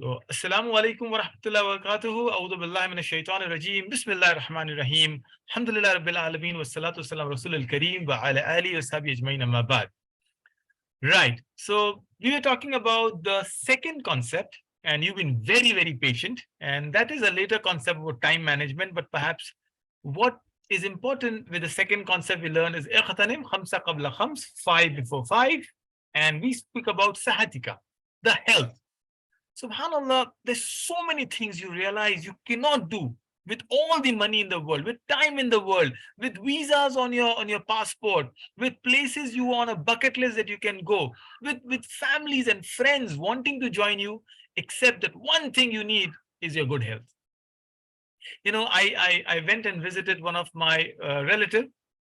So, Assalamu alaikum wa rahmatullahi wa barakatuhu. A'udhu billahi minash shaitanir rajeem. Bismillahir rahmanir rahim. Alhamdulillah rabbil alameen wa salatu wassalam rasul al-kareem wa ala alihi wa sahbihi ajmain amma ba'd. Right. So, we were talking about the second concept, and you've been very, very patient. And that is a later concept about time management. But perhaps what is important with the second concept we learn is iqtanim khamsa qabla khams, five before five. And we speak about sahatika, the health. Subhanallah, there's so many things you realize you cannot do with all the money in the world, with time in the world, with visas on your passport, with places you on a bucket list that you can go, with families and friends wanting to join you, except that one thing you need is your good health. You know, I went and visited one of my relative,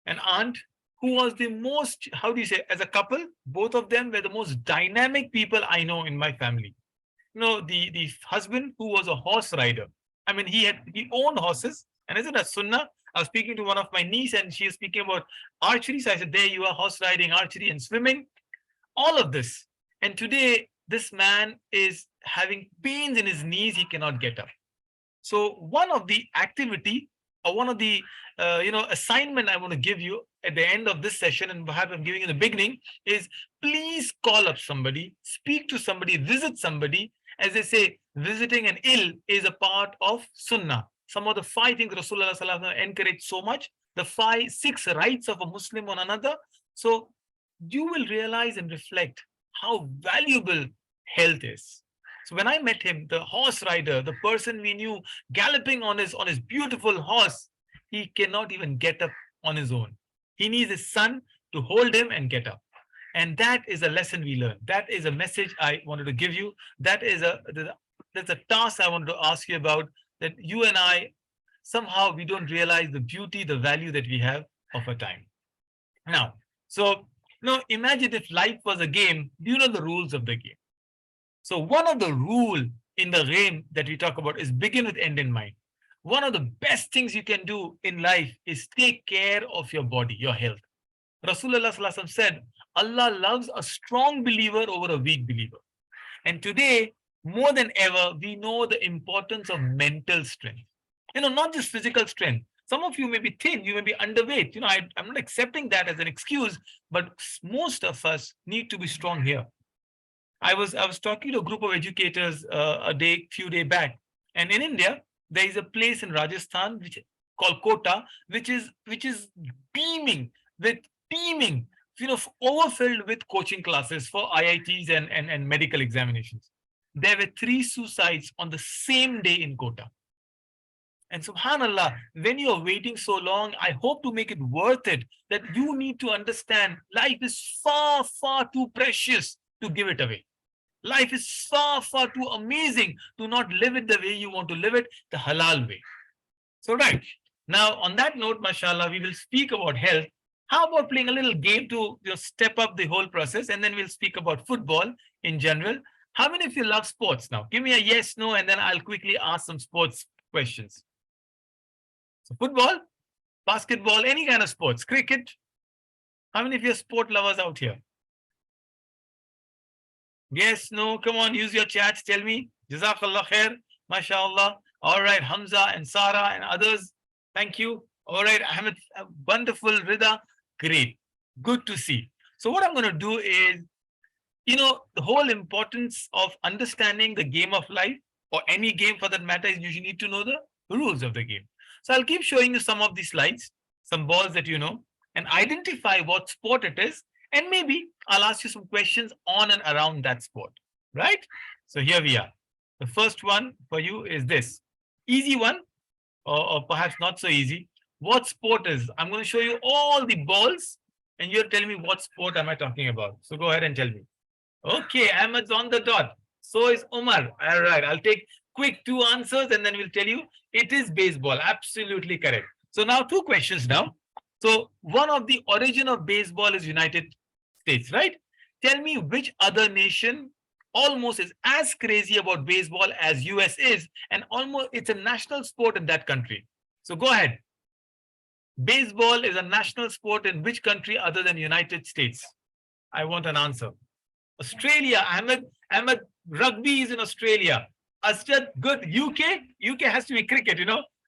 an aunt, who was the most, how do you say, as a couple, both of them were the most dynamic people I know in my family. You know, the husband who was a horse rider. I mean, he owned horses, and isn't a sunnah? I was speaking to one of my niece, and she is speaking about archery. So I said, there you are, horse riding, archery, and swimming, all of this. And today, this man is having pains in his knees, he cannot get up. So one of the activity or one of the assignment I want to give you at the end of this session, and perhaps I'm giving in the beginning, is please call up somebody, speak to somebody, visit somebody. As they say, visiting an ill is a part of sunnah. Some of the five things Rasulullah sallallahu alaihi wasallam encouraged so much, the six rights of a Muslim on another. So you will realize and reflect how valuable health is. So when I met him, the horse rider, the person we knew galloping on his beautiful horse, he cannot even get up on his own. He needs his son to hold him and get up. And that is a lesson we learn. That is a message I wanted to give you. That's a task I wanted to ask you about, that you and I, somehow we don't realize the beauty, the value that we have of our time. Now, imagine if life was a game. Do you know the rules of the game? So one of the rule in the game that we talk about is begin with end in mind. One of the best things you can do in life is take care of your body, your health. Rasulullah sallallahu alaihi wasallam said, Allah loves a strong believer over a weak believer. And today, more than ever, we know the importance of mental strength. You know, not just physical strength. Some of you may be thin, you may be underweight. You know, I'm not accepting that as an excuse, but most of us need to be strong here. I was talking to a group of educators few days back, and in India there is a place in Rajasthan which called Kota, which is teeming, overfilled with coaching classes for IITs and medical examinations. There were 3 suicides on the same day in Kota. And subhanallah, when you are waiting so long, I hope to make it worth it, that you need to understand life is far, far too precious to give it away. Life is far, far too amazing to not live it the way you want to live it, the halal way. So right, now on that note, mashallah, we will speak about health. How about playing a little game to step up the whole process, and then we'll speak about football in general. How many of you love sports now? Give me a yes, no, and then I'll quickly ask some sports questions. So football, basketball, any kind of sports, cricket. How many of you are sport lovers out here? Yes, no, come on, use your chats, tell me. Jazakallah khair, mashallah. All right, Hamza and Sarah and others, thank you. All right, Ahmed, wonderful, Rida, great, good to see. So what I'm going to do is, the whole importance of understanding the game of life, or any game for that matter, is you need to know the rules of the game. So I'll keep showing you some of these slides, some balls that you know, and identify what sport it is. And maybe I'll ask you some questions on and around that sport, right? So here we are. The first one for you is this. Easy one, or perhaps not so easy. What sport is? I'm going to show you all the balls, and you're telling me what sport am I talking about. So go ahead and tell me. Okay, Ahmed's on the dot. So is Umar. All right, I'll take quick 2 answers, and then we'll tell you it is baseball. Absolutely correct. So now 2 questions now. So one of the origin of baseball is United States, right? Tell me which other nation almost is as crazy about baseball as US is, and almost it's a national sport in that country. So go ahead. Baseball is a national sport in which country other than United States? I want an answer. Australia. Ahmed, rugby is in Australia. Asjad, good. UK has to be cricket,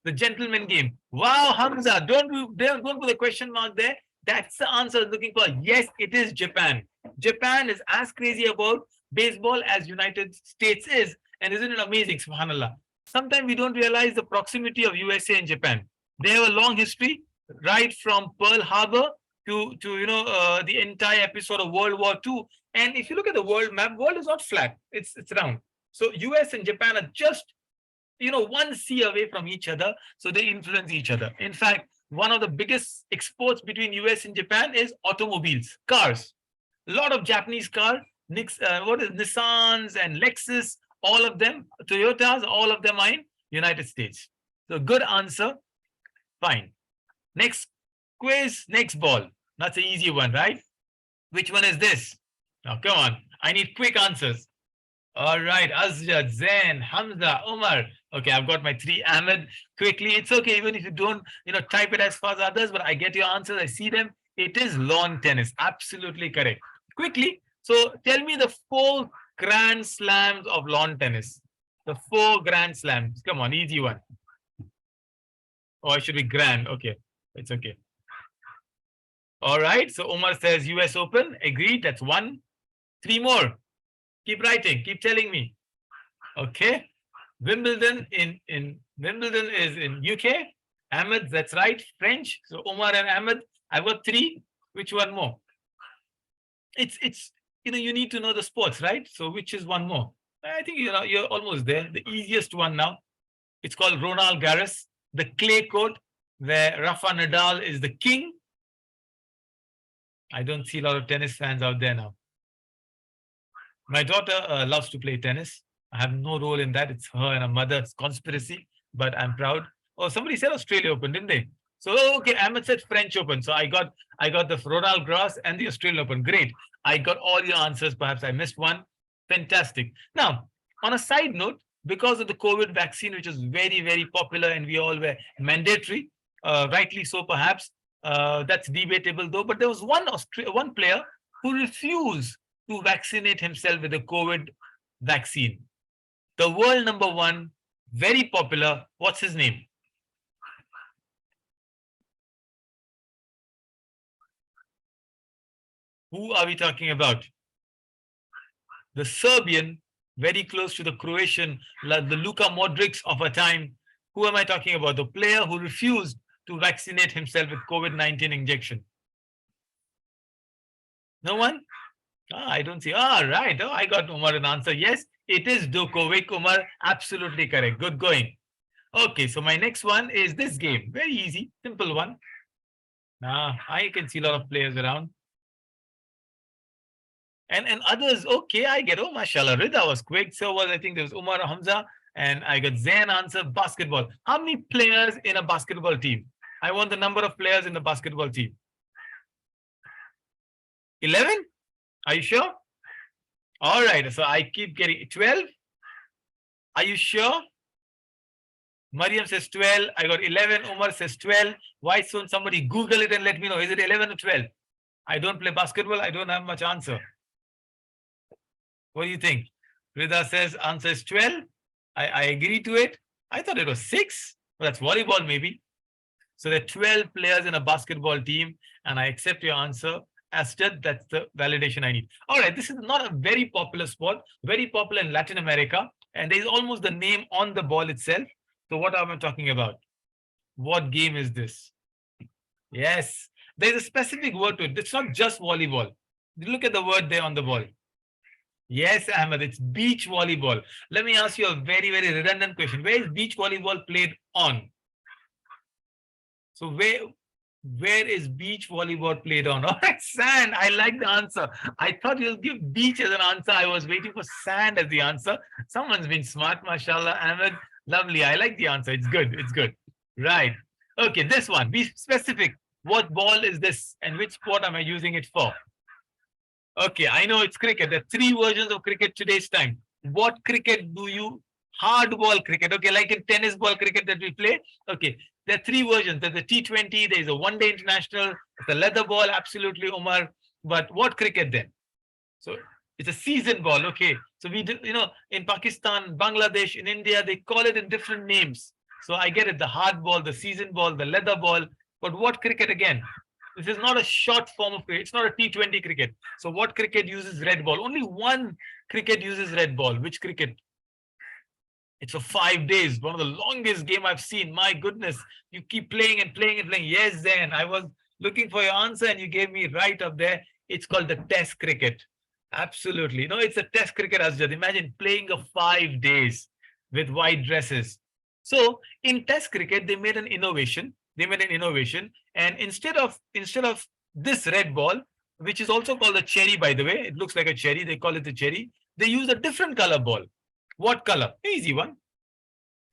the gentleman game. Wow, Hamza, don't put the question mark there. That's the answer I was looking for. Yes, it is Japan. Japan is as crazy about baseball as United States is. And isn't it amazing, subhanAllah? Sometimes we don't realize the proximity of USA and Japan. They have a long history, right from Pearl Harbor to the entire episode of World War II. And if you look at the world map, world is not flat, it's round. So US and Japan are just one sea away from each other, so they influence each other. In fact, one of the biggest exports between US and Japan is automobiles, cars. A lot of Japanese cars, Nissans and Lexus, all of them, Toyotas, all of them are in United States. So good answer. Fine. Next quiz, next ball. That's an easy one, right? Which one is this? Now, come on. I need quick answers. All right, Azjad, Zain, Hamza, Umar. Okay, I've got my three. Ahmed, quickly. It's okay, even if you don't, type it as fast as others, but I get your answers. I see them. It is lawn tennis. Absolutely correct. Quickly. So tell me the 4 grand slams of lawn tennis. The 4 grand slams. Come on, easy one. Oh, it should be grand. Okay, it's okay. All right, so Umar says US Open. Agreed, that's 1. 3 more. Keep writing, keep telling me. Okay. Wimbledon Wimbledon is in UK. Ahmed, that's right. French. So Umar and Ahmed, I've got 3. Which one more? It's you need to know the sports, right? So which is one more? I think you're almost there. The easiest one now. It's called Roland Garros, the clay court where Rafa Nadal is the king. I don't see a lot of tennis fans out there now. My daughter loves to play tennis. I have no role in that. It's her and her mother's conspiracy, but I'm proud. Oh, somebody said Australia Open, didn't they? So, okay, Ahmed said French Open. So I got the Roland Garros and the Australian Open. Great. I got all your answers. Perhaps I missed one. Fantastic. Now, on a side note, because of the COVID vaccine, which is very, very popular and we all were mandatory, rightly so perhaps, that's debatable though, but there was one player who refused to vaccinate himself with the COVID vaccine. The world number 1, very popular. What's his name? Who are we talking about? The Serbian, very close to the Croatian, the Luka Modric of a time. Who am I talking about? The player who refused to vaccinate himself with COVID-19 injection. No one? I don't see. Right. I got Umar an answer. Yes, it is Djokovic. Umar, absolutely correct. Good going. Okay, so my next one is this game. Very easy, simple one. I can see a lot of players around. And others, okay, I get, oh, mashallah, Rida was quick. So I think there was Umar, Hamza, and I got Zain answer, basketball. How many players in a basketball team? I want the number of players in the basketball team. 11? Are you sure? All right, so I keep getting 12. Are you sure? Mariam says 12. I got 11. Umar says 12. Why soon? Somebody Google it and let me know. Is it 11 or 12? I don't play basketball. I don't have much answer. What do you think? Rida says answer is 12. I agree to it. I thought it was 6. Well, that's volleyball maybe. So there are 12 players in a basketball team, and I accept your answer. Asted, that's the validation I need. All right, this is not a very popular sport, very popular in Latin America, and there is almost the name on the ball itself. So what am I talking about? What game is this? Yes, there's a specific word to it. It's not just volleyball. Look at the word there on the ball. Yes, Ahmed, it's beach volleyball. Let me ask you a very, very redundant question. Where is beach volleyball played on? So where is beach volleyball played on? All right, sand. I like the answer. I thought you'll give beach as an answer. I was waiting for sand as the answer. Someone's been smart, mashallah. Ahmed, lovely. I like the answer. It's good. It's good. Right. Okay, this one. Be specific. What ball is this and which sport am I using it for? Okay, I know it's cricket. There are 3 versions of cricket today's time. What cricket do you? Hardball cricket. Okay, like in tennis ball cricket that we play. Okay, there are 3 versions. There's a T20, there's a one-day international, the leather ball, absolutely, Umar. But what cricket then? So It's a season ball. Okay. So we do, in Pakistan, Bangladesh, in India, they call it in different names. So I get it. The hard ball, the season ball, the leather ball. But what cricket again? This is not a short form of cricket. It's not a T20 cricket. So what cricket uses red ball? Only one cricket uses red ball. Which cricket? It's for 5 days. One of the longest game I've seen. My goodness. You keep playing and playing and playing. Yes, Zen. I was looking for your answer and you gave me right up there. It's called the Test cricket. Absolutely. No, it's a Test cricket, Asjad. Imagine playing a 5 days with white dresses. So in Test cricket, they made an innovation. And instead of this red ball, which is also called a cherry, by the way, it looks like a cherry. They call it the cherry. They use a different color ball. What color? Easy one.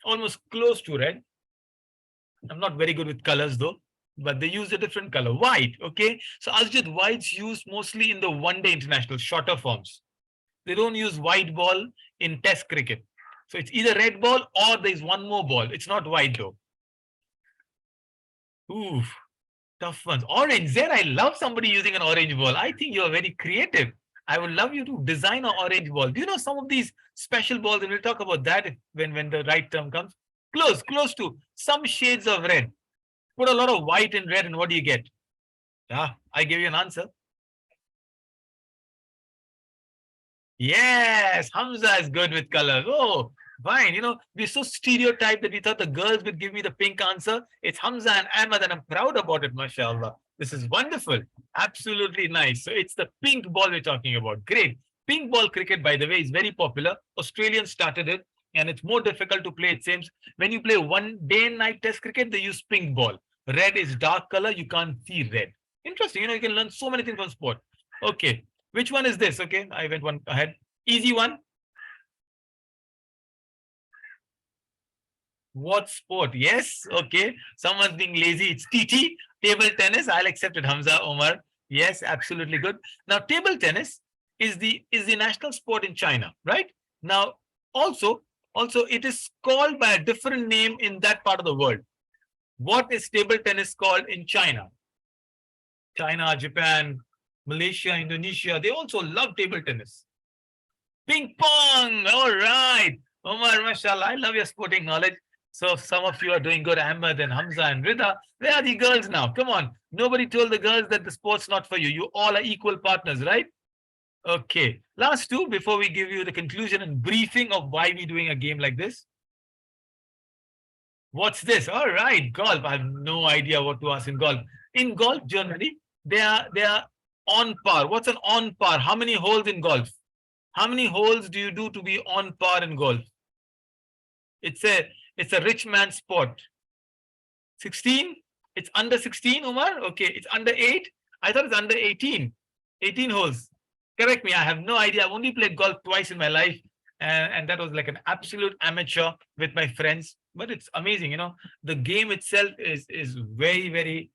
Almost close to red. I'm not very good with colors though, but they use a different color. White. Okay. So Asjad, white's used mostly in the one-day international, shorter forms. They don't use white ball in Test cricket. So it's either red ball or there's one more ball. It's not white though. Ooh, tough ones. Orange. There, I love somebody using an orange ball. I think you're very creative. I would love you to design an orange ball. Do you know some of these special balls? And we'll talk about that when the right term comes. Close to some shades of red. Put a lot of white and red, and what do you get? Yeah, I gave you an answer. Yes, Hamza is good with colors. Oh, fine. We're so stereotyped that we thought the girls would give me the pink answer. It's Hamza and Ahmad, and I'm proud about it, mashallah. This is wonderful. Absolutely nice. So it's the pink ball we're talking about. Great. Pink ball cricket, by the way, is very popular. Australians started it, and it's more difficult to play, it seems. When you play one day and night Test cricket, they use pink ball. Red is dark color. You can't see red. Interesting. You can learn so many things from sport. Okay. Which one is this? Okay, I went one ahead. Easy one. What sport? Yes. Okay. Someone's being lazy. It's TT, table tennis. I'll accept it, Hamza, Omar. Yes, absolutely good. Now, table tennis is the national sport in China, right? Now, also it is called by a different name in that part of the world. What is table tennis called in China? China, Japan, Malaysia, Indonesia, they also love table tennis. Ping pong. All right. Omar, mashallah, I love your sporting knowledge. So some of you are doing good, Ahmed and Hamza and Rida. Where are the girls now? Come on. Nobody told the girls that the sport's not for you. You all are equal partners, right? Okay. Last two before we give you the conclusion and briefing of why we're doing a game like this. What's this? All right. Golf. I have no idea what to ask in golf. In golf, generally, they are on par. What's an on par? How many holes in golf? How many holes do you do to be on par in golf? It's a rich man's sport. 16? It's under 16, Umar? Okay, it's under 8. I thought it's under 18. 18 holes. Correct me. I have no idea. I've only played golf twice in my life. And that was like an absolute amateur with my friends. But it's amazing, the game itself is very, very,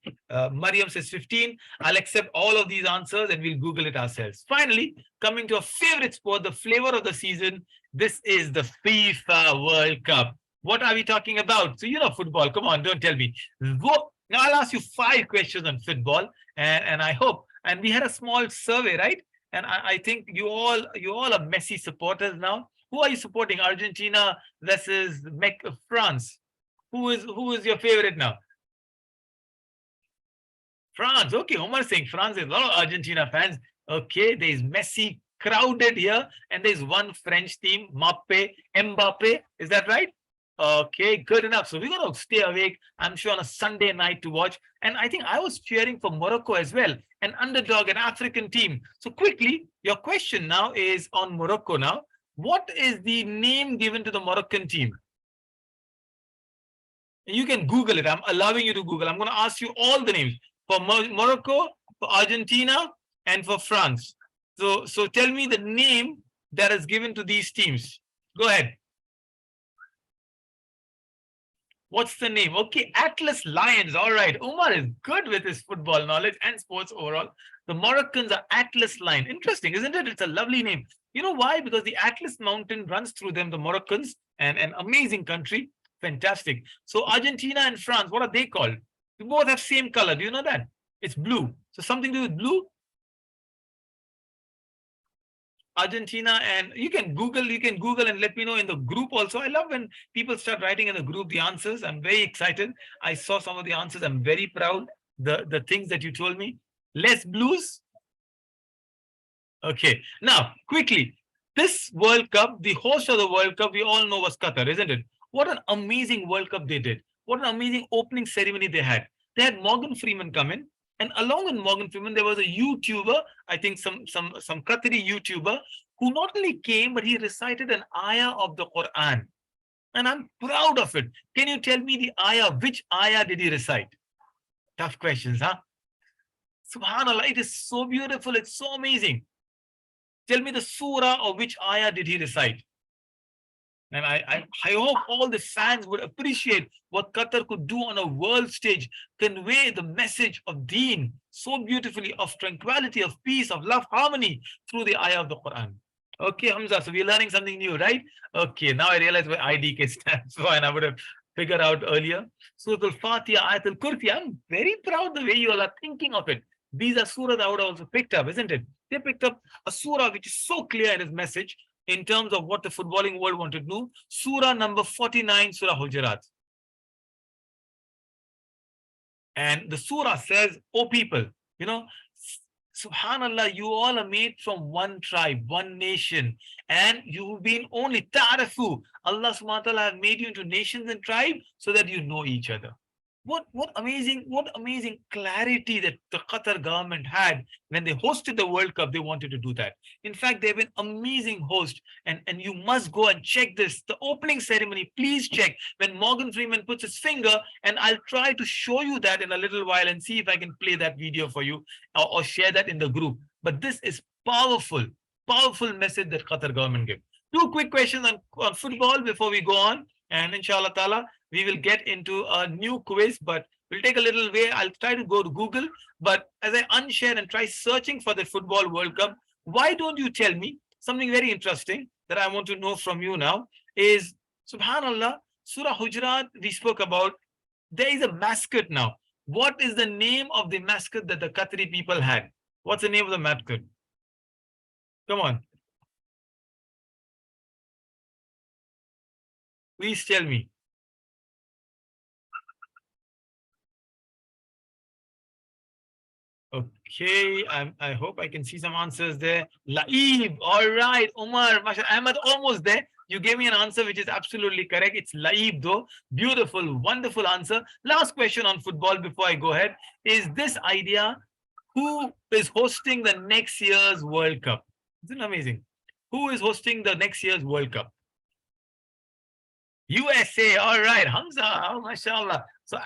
Mariam says 15. I'll accept all of these answers and we'll Google it ourselves. Finally, coming to a favorite sport, the flavor of the season, this is the FIFA World Cup. What are we talking about? So, football. Come on, don't tell me. Now, I'll ask you 5 questions on football and I hope, and we had a small survey, right? And I think you all are Messi supporters now. Who are you supporting? Argentina versus France. Who is your favorite now? France. Okay, Omar saying France. There's a lot of Argentina fans. Okay, there's Messi crowded here, and there's one French team, Mbappe. Is that right? Okay, good enough. So we're going to stay awake, I'm sure, on a Sunday night to watch. And I think I was cheering for Morocco as well, an underdog, an African team. So quickly, your question now is on Morocco now. What is the name given to the Moroccan team? You can Google it. I'm allowing you to Google. I'm going to ask you all the names for Morocco, for Argentina, and for France. So tell me the name that is given to these teams. Go ahead. What's the name? Okay, Atlas Lions. All right. Umar is good with his football knowledge and sports overall. The Moroccans are Atlas Lion. Interesting, isn't it? It's a lovely name. You know why? Because the Atlas Mountain runs through them, the Moroccans, and an amazing country. Fantastic. So Argentina and France, what are they called? They both have same color. Do you know that? It's blue. So something to do with blue? Argentina, and you can Google and let me know in the group also. I love when people start writing in the group the answers. I'm very excited. I saw some of the answers. I'm very proud. The things that you told me. Less blues. Okay. Now, quickly, this World Cup, the host of the World Cup, we all know was Qatar, isn't it? What an amazing World Cup they did. What an amazing opening ceremony they had. They had Morgan Freeman come in, and along with Morgan Freeman, there was a YouTuber, I think some Qatari YouTuber, who not only came, but he recited an ayah of the Quran. And I'm proud of it. Can you tell me the ayah? Which ayah did he recite? Tough questions, huh? Subhanallah, it is so beautiful. It's so amazing. Tell me the surah or which ayah did he recite? And I hope all the fans would appreciate what Qatar could do on a world stage, convey the message of deen so beautifully, of tranquility, of peace, of love, harmony through the ayah of the Quran. Okay, Hamza, so we're learning something new, right? Okay, now I realize what IDK stands for, and I would have figured out earlier. Surah Al-Fatiha, Ayat Al-Kursi. I'm very proud the way you all are thinking of it. These are surahs I would have also picked up, isn't it? They picked up a surah which is so clear in its message in terms of what the footballing world wanted to do. Surah number 49, Surah Hujurat. And the surah says, "O people, you know, Subhanallah, you all are made from one tribe, one nation, and you've been only ta'arifu. Allah subhanahu wa ta'ala has made you into nations and tribes so that you know each other." What amazing clarity that the Qatar government had when they hosted the World Cup. They wanted to do that. In fact, they've been amazing host, and you must go and check this. The opening ceremony, please check when Morgan Freeman puts his finger, and I'll try to show you that in a little while and see if I can play that video for you or share that in the group. But this is powerful message that Qatar government gave. Two quick questions on football before we go on, and inshallah ta'ala, we will get into a new quiz, but we'll take a little way. I'll try to go to Google, but as I unshare and try searching for the Football World Cup, why don't you tell me something very interesting that I want to know from you now is, subhanallah, Surah Hujurat we spoke about, there is a mascot now. What is the name of the mascot that the Qatari people had? What's the name of the mascot? Come on. Please tell me. Okay, I hope I can see some answers there. Laib, all right, Umar, Masha, Ahmed, almost there. You gave me an answer which is absolutely correct. It's Laib though. Beautiful, wonderful answer. Last question on football before I go ahead is this idea: who is hosting the next year's World Cup? Isn't it amazing? Who is hosting the next year's World Cup? USA, all right, Hamza, oh, mashallah. So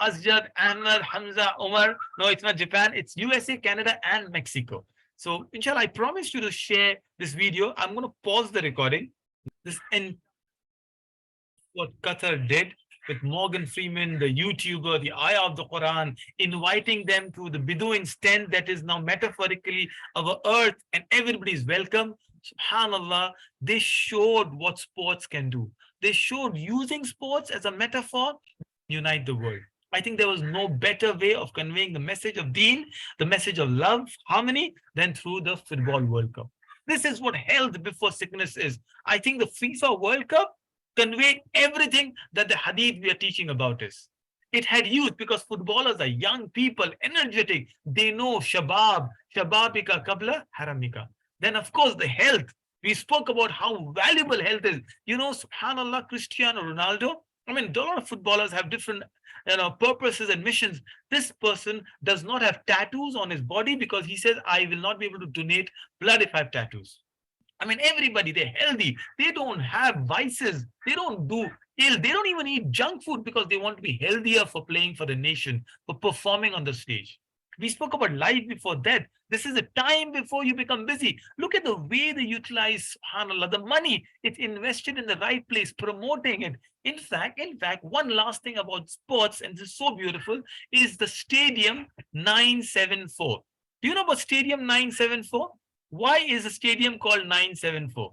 Asjad, Ahmed, Hamza, Umar. No, it's not Japan. It's USA, Canada, and Mexico. So, inshallah, I promised you to share this video. I'm going to pause the recording. This in what Qatar did with Morgan Freeman, the YouTuber, the ayah of the Quran, inviting them to the Bedouin's tent that is now metaphorically our earth, and everybody is welcome. Subhanallah, they showed what sports can do. They showed using sports as a metaphor unite the world. I think there was no better way of conveying the message of deen, the message of love, harmony, than through the Football World Cup. This is what health before sickness is. I think the FIFA World Cup conveyed everything that the hadith we are teaching about is. It had youth because footballers are young people, energetic. They know shabab, shababika kabla haramika. Then, of course, the health. We spoke about how valuable health is. You know, subhanallah, Cristiano Ronaldo. I mean, a lot of footballers have different, purposes and missions. This person does not have tattoos on his body because he says, I will not be able to donate blood if I have tattoos. I mean, everybody, they're healthy. They don't have vices. They don't do ill. They don't even eat junk food because they want to be healthier for playing for the nation, for performing on the stage. We spoke about life before death. This is a time before you become busy. Look at the way they utilize, subhanAllah, the money. It's invested in the right place, promoting it. In fact, one last thing about sports, and this is so beautiful, is the Stadium 974. Do you know about Stadium 974? Why is the stadium called 974?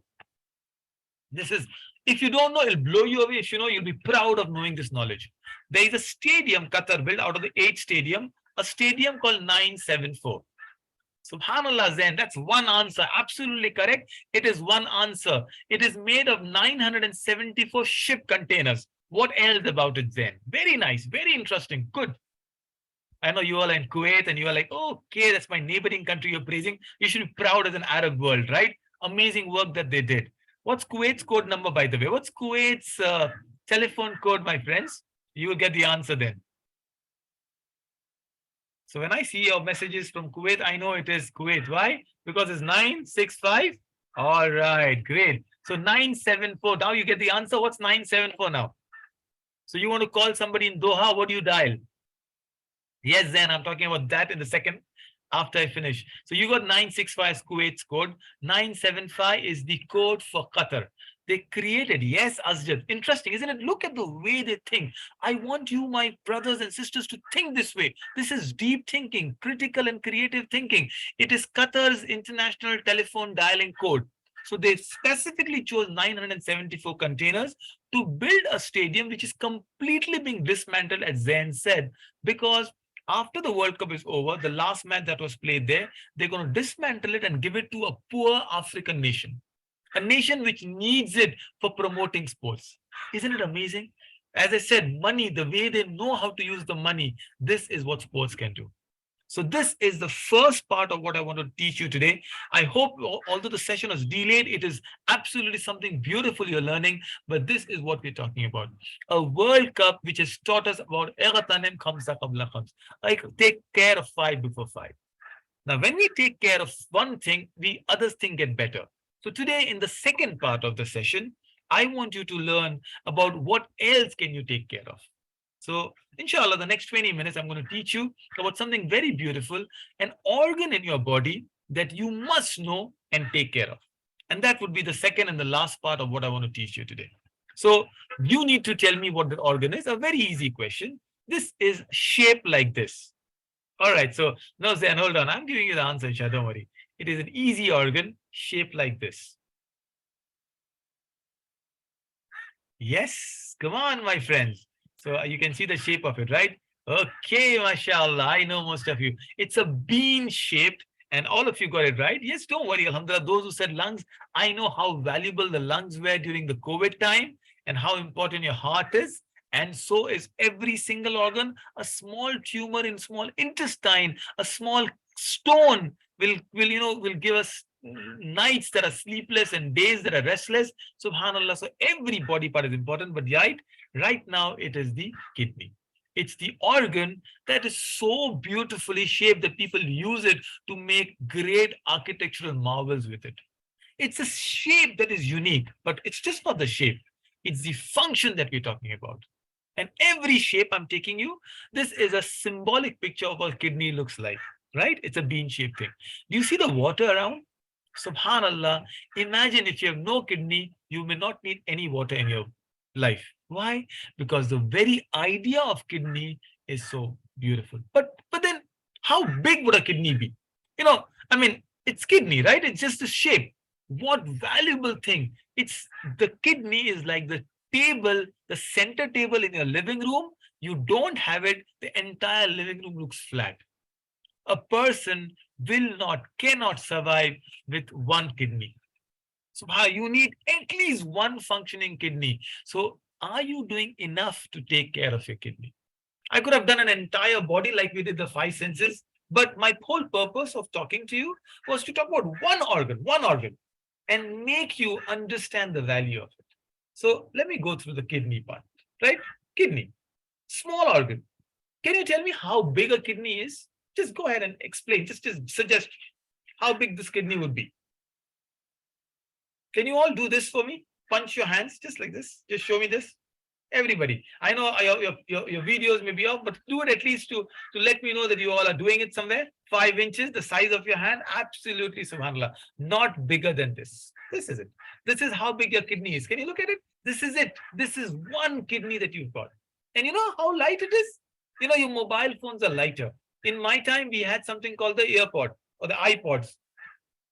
This is, if you don't know, it'll blow you away. If you know, you'll be proud of knowing this knowledge. There is a stadium Qatar built out of the 8 stadium, a stadium called 974. Subhanallah, Zain, that's one answer. Absolutely correct. It is one answer. It is made of 974 ship containers. What else about it, Zain? Very nice, very interesting. Good. I know you all are in Kuwait and you are like, okay, that's my neighboring country you're praising. You should be proud as an Arab world, right? Amazing work that they did. What's Kuwait's code number, by the way? What's Kuwait's telephone code, my friends? You will get the answer then. So when I see your messages from Kuwait, I know it is Kuwait. Why? Because it's 965. All right, great. So 974. Now you get the answer. What's 974 now? So you want to call somebody in Doha, what do you dial? Yes, Zen, I'm talking about that in the second after I finish. So you got 965 is Kuwait's code. 975 is the code for Qatar. They created, yes, Asjad. Interesting, isn't it? Look at the way they think. I want you, my brothers and sisters, to think this way. This is deep thinking, critical and creative thinking. It is Qatar's international telephone dialing code. So they specifically chose 974 containers to build a stadium which is completely being dismantled, as Zain said, because after the World Cup is over, the last match that was played there, they're going to dismantle it and give it to a poor African nation, a nation which needs it for promoting sports. Isn't it amazing? As I said, money, the way they know how to use the money, this is what sports can do. So this is the first part of what I want to teach you today. I hope, although the session was delayed, it is absolutely something beautiful you're learning, but this is what we're talking about. A World Cup which has taught us about like take care of 5 before 5. Now, when we take care of one thing, the other thing get better. So today, in the second part of the session, I want you to learn about what else can you take care of. So, inshallah, the next 20 minutes, I'm going to teach you about something very beautiful, an organ in your body that you must know and take care of. And that would be the second and the last part of what I want to teach you today. So, you need to tell me what the organ is. A very easy question. This is shaped like this. All right. So, no, Zain, hold on. I'm giving you the answer, Shah. Don't worry. It is an easy organ shaped like this. Yes. Come on, my friends. So you can see the shape of it, right? Okay, mashallah. I know most of you. It's a bean shaped, and all of you got it right. Yes, don't worry. Alhamdulillah, those who said lungs, I know how valuable the lungs were during the COVID time and how important your heart is. And so is every single organ. A small tumor in small intestine, a small stone will give us nights that are sleepless and days that are restless. Subhanallah. So every body part is important, but right now it is the kidney. It's the organ that is so beautifully shaped that people use it to make great architectural marvels with it. It's a shape that is unique, but it's just not the shape. It's the function that we're talking about. And every shape I'm taking you, this is a symbolic picture of what kidney looks like, right? It's a bean-shaped thing. Do you see the water around? Subhanallah, imagine if you have no kidney, you may not need any water in your life. Why? Because the very idea of kidney is so beautiful. But then how big would a kidney be? I mean, it's kidney, right? It's just a shape. What valuable thing. It's the kidney is like the table, the center table in your living room. You don't have it, the entire living room looks flat. A person cannot survive with one kidney. So you need at least one functioning kidney. So are you doing enough to take care of your kidney? I could have done an entire body like we did the 5 senses, but my whole purpose of talking to you was to talk about one organ, and make you understand the value of it. So let me go through the kidney part, right? Kidney, small organ. Can you tell me how big a kidney is? Just go ahead and explain. Just suggest how big this kidney would be. Can you all do this for me? Punch your hands just like this. Just show me this. Everybody. I know your videos may be off, but do it at least to let me know that you all are doing it somewhere. 5 inches, the size of your hand. Absolutely, subhanAllah. Not bigger than this. This is it. This is how big your kidney is. Can you look at it? This is it. This is one kidney that you've got. And you know how light it is? Your mobile phones are lighter. In my time, we had something called the earpod or the iPods.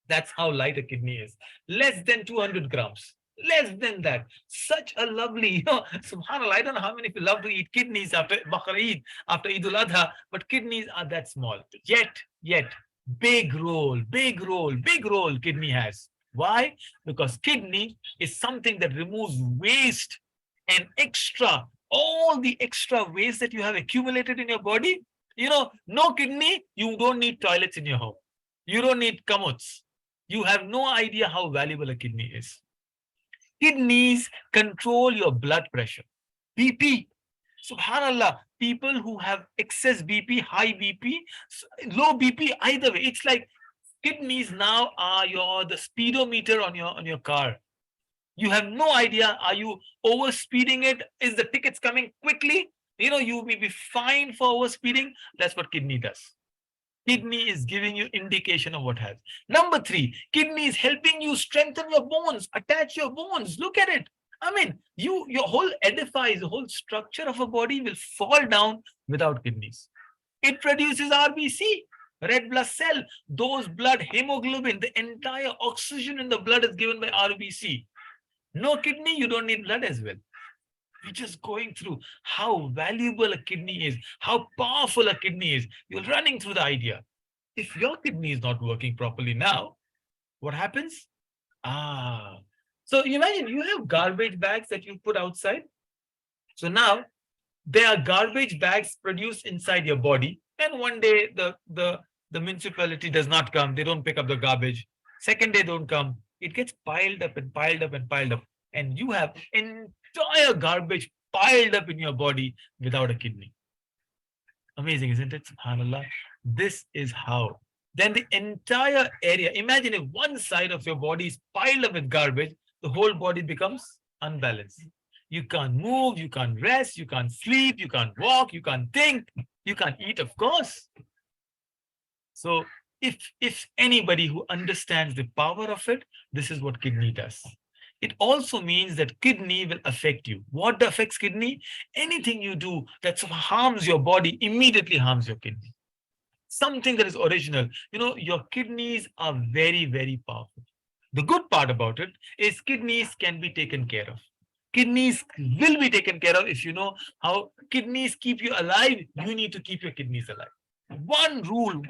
That's how light a kidney is. Less than 200 grams. Less than that. Such a lovely, subhanAllah, I don't know how many people love to eat kidneys after Bakr Eid, after Eid al-Adha, but kidneys are that small. Yet, Big role, big role, big role kidney has. Why? Because kidney is something that removes waste and extra, all the extra waste that you have accumulated in your body. No kidney, you don't need toilets in your home. You don't need commodes. You have no idea how valuable a kidney is. Kidneys control your blood pressure. BP. Subhanallah, people who have excess BP, high BP, low BP, either way, it's like kidneys now are the speedometer on your car. You have no idea. Are you over speeding it? Is the tickets coming quickly? You may be fined for over speeding. That's what kidney does. Kidney is giving you indication of what has. Number three, kidney is helping you strengthen your bones, attach your bones. Look at it. I mean, your whole edifice, the whole structure of a body will fall down without kidneys. It produces RBC, red blood cell. Those blood hemoglobin, the entire oxygen in the blood is given by RBC. No kidney, you don't need blood as well. We're just going through how valuable a kidney is, how powerful a kidney is. You're running through the idea. If your kidney is not working properly now, what happens? So imagine you have garbage bags that you put outside. So now there are garbage bags produced inside your body, and one day the municipality does not come. They don't pick up the garbage. Second day don't come. It gets piled up and piled up and piled up, and you have entire garbage piled up in your body without a kidney. Amazing, isn't it? SubhanAllah. This is how. Then the entire area, imagine if one side of your body is piled up with garbage, the whole body becomes unbalanced. You can't move, you can't rest, you can't sleep, you can't walk, you can't think, you can't eat, of course. So if anybody who understands the power of it, this is what kidney does. It also means that kidney will affect you. What affects kidney? Anything you do that harms your body immediately harms your kidney. Something that is original. Your kidneys are very, very powerful. The good part about it is kidneys can be taken care of. Kidneys will be taken care of. If you know how kidneys keep you alive, you need to keep your kidneys alive. One rule,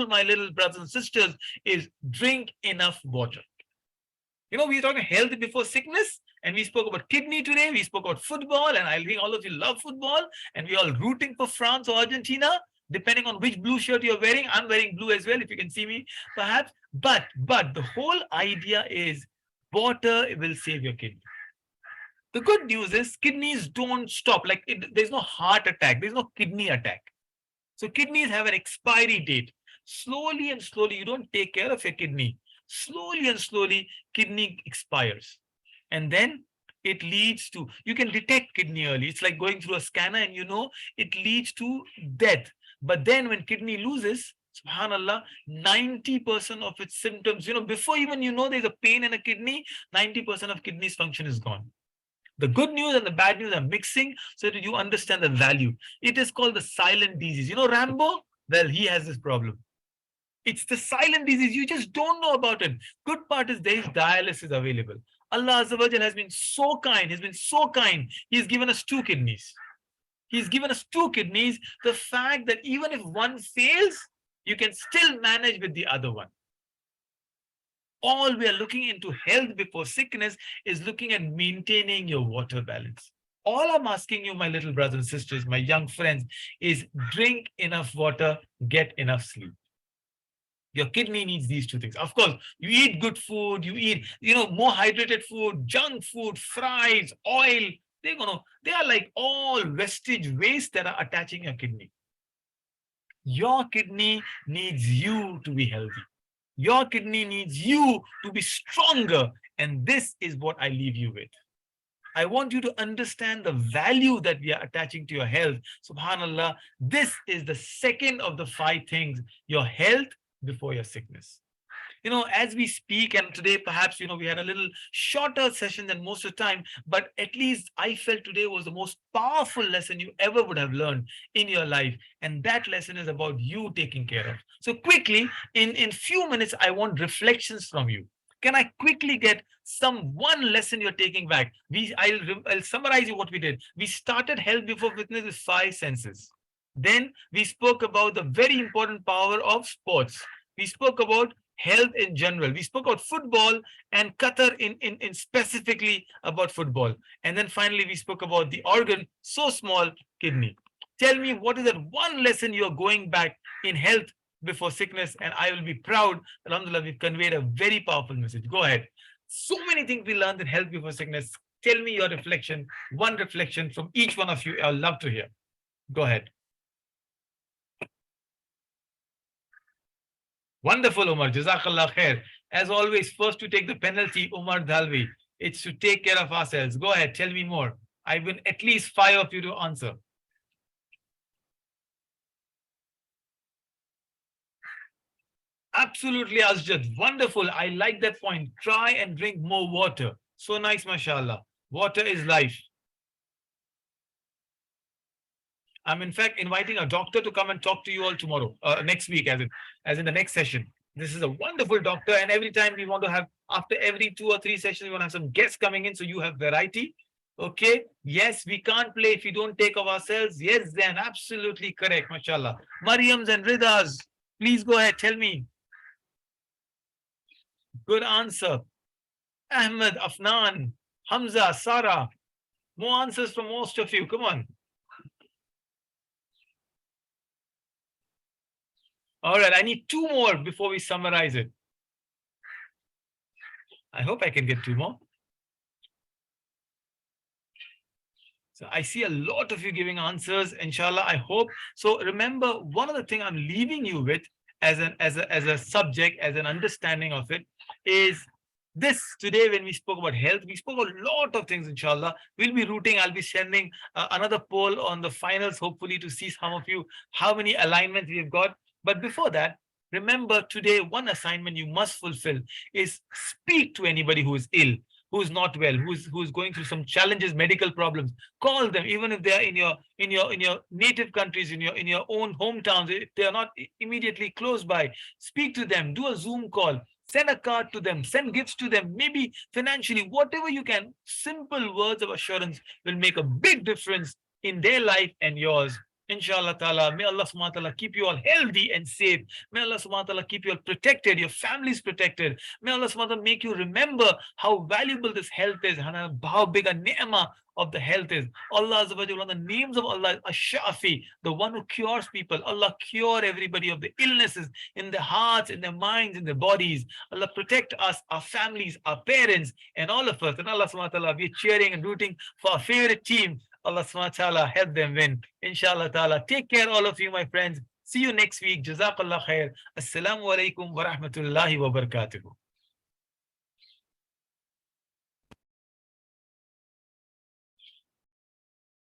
my little brothers and sisters, is drink enough water. We talk health before sickness, and we spoke about kidney today. We spoke about football, and I think all of you love football, and we're all rooting for France or Argentina, depending on which blue shirt you're wearing. I'm wearing blue as well, if you can see me, perhaps. But the whole idea is water will save your kidney. The good news is kidneys don't stop. There's no heart attack. There's no kidney attack. So kidneys have an expiry date. Slowly and slowly, you don't take care of your kidney. Slowly and slowly, kidney expires. And then it leads to, you can detect kidney early. It's like going through a scanner and it leads to death. But then when kidney loses, subhanallah, 90% of its symptoms, before even there's a pain in a kidney, 90% of kidney's function is gone. The good news and the bad news are mixing so that you understand the value. It is called the silent disease. Rambo? Well, he has this problem. It's the silent disease. You just don't know about it. Good part is there is dialysis available. Allah Azza wa Jal has been so kind. He's been so kind. He's given us 2 kidneys. He's given us 2 kidneys. The fact that even if one fails, you can still manage with the other one. All we are looking into health before sickness is looking at maintaining your water balance. All I'm asking you, my little brothers and sisters, my young friends, is drink enough water, get enough sleep. Your kidney needs these 2 things. Of course, you eat good food, you eat, more hydrated food, junk food, fries, oil. They are like all vestige waste that are attaching your kidney. Your kidney needs you to be healthy. Your kidney needs you to be stronger. And this is what I leave you with. I want you to understand the value that we are attaching to your health. Subhanallah, this is the second of the 5 things, your health before your sickness. As we speak, and today perhaps, we had a little shorter session than most of the time, but at least I felt today was the most powerful lesson you ever would have learned in your life. And that lesson is about you taking care of. So quickly, in few minutes, I want reflections from you. Can I quickly get one lesson you're taking back? I'll summarize you what we did. We started health before fitness with 5 senses. Then we spoke about the very important power of sports. We spoke about health in general. We spoke about football and Qatar in specifically about football. And then finally, we spoke about the organ, so small, kidney. Tell me, what is that one lesson you're going back in health before sickness? And I will be proud. Alhamdulillah, we've conveyed a very powerful message. Go ahead. So many things we learned in health before sickness. Tell me your reflection, one reflection from each one of you. I'll love to hear. Go ahead. Wonderful, Umar. Jazakallah khair. As always, first to take the penalty, Umar Dalvi. It's to take care of ourselves. Go ahead. Tell me more. I want at least 5 of you to answer. Absolutely, Asjad. Wonderful. I like that point. Try and drink more water. So nice, mashallah. Water is life. I'm in fact inviting a doctor to come and talk to you all tomorrow, next week, as in the next session. This is a wonderful doctor, and every time we want to have, after every 2 or 3 sessions, we want to have some guests coming in, so you have variety. Okay. Yes, we can't play if we don't take of ourselves. Yes, then absolutely correct, mashallah. Mariams and Ridas, please go ahead. Tell me. Good answer. Ahmed, Afnan, Hamza, Sarah. More answers from most of you. Come on. All right, I need 2 more before we summarize it. I hope I can get 2 more. So I see a lot of you giving answers, inshallah, I hope. So remember, one of the things I'm leaving you with as a subject, as an understanding of it, is this. Today when we spoke about health, we spoke a lot of things, inshallah. We'll be rooting, I'll be sending another poll on the finals, hopefully, to see some of you, how many alignments we've got. But before that, remember today, one assignment you must fulfill is speak to anybody who is ill, who's not well, who's going through some challenges, medical problems. Call them, even if they are in your native countries, in your own hometowns, if they are not immediately close by. Speak to them, do a Zoom call, send a card to them, send gifts to them, maybe financially, whatever you can. Simple words of assurance will make a big difference in their life and yours. Inshallah ta'ala, may Allah subhanahu wa ta'ala keep you all healthy and safe. May Allah subhanahu wa ta'ala keep you all protected, your families protected. May Allah subhanahu wa ta'ala make you remember how valuable this health is, how big a ni'mah of the health is. Allah Azza wa Jalla, the names of Allah, Ash-Shafi, the one who cures people. Allah cure everybody of the illnesses in their hearts, in their minds, in their bodies. Allah protect us, our families, our parents, and all of us. And Allah subhanahu wa ta'ala, we're cheering and rooting for our favorite team. Allah subhanahu wa ta'ala help them win. Inshallah ta'ala. Take care, all of you, my friends. See you next week. Jazakallah khair. Assalamu alaikum wa rahmatullahi wa barakatuh.